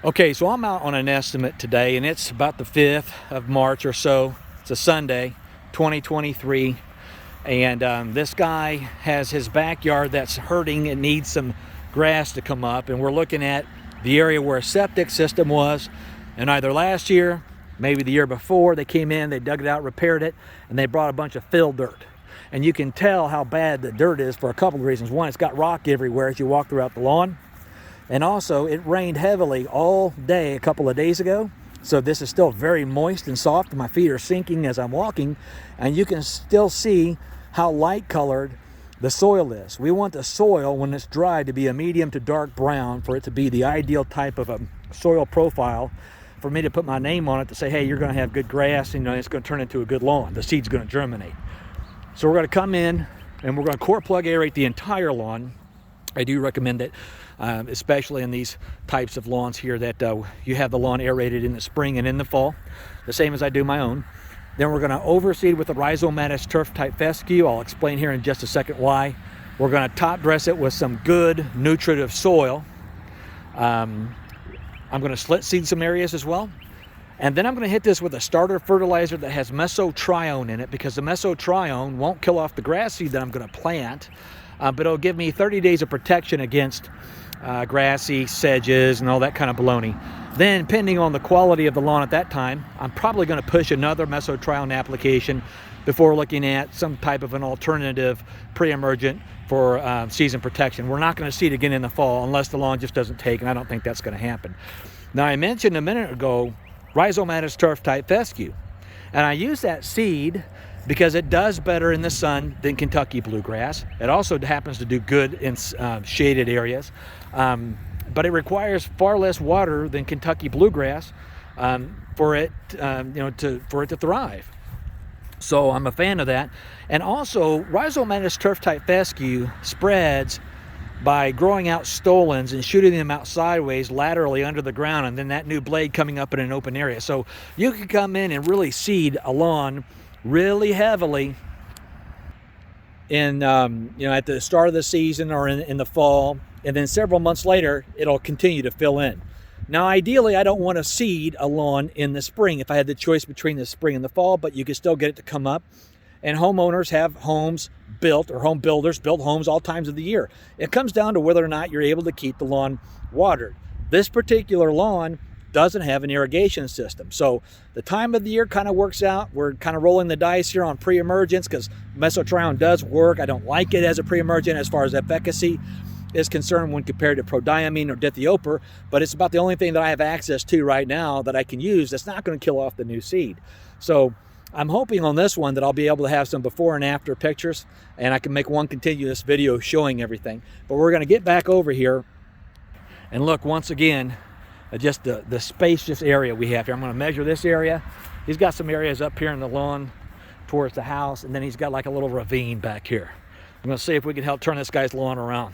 Okay, so I'm out on an estimate today, and it's about the 5th of March or so. It's a Sunday, 2023, and this guy has his backyard that's hurting and needs some grass to come up, and we're looking at the area where a septic system was, and either last year, maybe the year before, they came in, they dug it out, repaired it, and they brought a bunch of fill dirt. And you can tell how bad the dirt is for a couple of reasons. One, it's got rock everywhere as you walk throughout the lawn. And also, it rained heavily all day a couple of days ago. So this is still very moist and soft. My feet are sinking as I'm walking. And you can still see how light colored the soil is. We want the soil, when it's dry, to be a medium to dark brown for it to be the ideal type of a soil profile for me to put my name on it to say, hey, you're going to have good grass and it's going to turn into a good lawn. The seed's going to germinate. So we're going to come in and we're going to core plug aerate the entire lawn. I do recommend it, especially in these types of lawns here, that you have the lawn aerated in the spring and in the fall, the same as I do my own. Then we're going to overseed with the rhizomatous turf type fescue. I'll explain here in just a second why. We're going to top dress it with some good nutritive soil. I'm going to slit seed some areas as well. And then I'm going to hit this with a starter fertilizer that has mesotrione in it, because the mesotrione won't kill off the grass seed that I'm going to plant. But it'll give me 30 days of protection against grassy sedges and all that kind of baloney. Then, depending on the quality of the lawn at that time, I'm probably going to push another mesotrione application before looking at some type of an alternative pre-emergent for season protection. We're not going to seed again in the fall unless the lawn just doesn't take, and I don't think that's going to happen. Now, I mentioned a minute ago rhizomatous turf type fescue, and I use that seed because it does better in the sun than Kentucky bluegrass. It also happens to do good in shaded areas, but it requires far less water than Kentucky bluegrass for it to thrive. So I'm a fan of that. And also, rhizomatous turf type fescue spreads by growing out stolons and shooting them out sideways laterally under the ground, and then that new blade coming up in an open area. So you can come in and really seed a lawn really heavily in at the start of the season or in the fall, and then several months later it'll continue to fill in. Now, ideally, I don't want to seed a lawn in the spring if I had the choice between the spring and the fall, but you can still get it to come up. And homeowners have homes built, or home builders build homes all times of the year. It comes down to whether or not you're able to keep the lawn watered. This particular lawn doesn't have an irrigation system. So the time of the year kind of works out. We're kind of rolling the dice here on pre-emergence because mesotrione does work. I don't like it as a pre-emergent as far as efficacy is concerned when compared to prodiamine or dithiopur, but it's about the only thing that I have access to right now that I can use that's not going to kill off the new seed. So I'm hoping on this one that I'll be able to have some before and after pictures, and I can make one continuous video showing everything. But we're going to get back over here and look once again just the spacious area we have here. I'm going to measure this area. He's got some areas up here in the lawn towards the house, and then he's got like a little ravine back here. I'm going to see if we can help turn this guy's lawn around.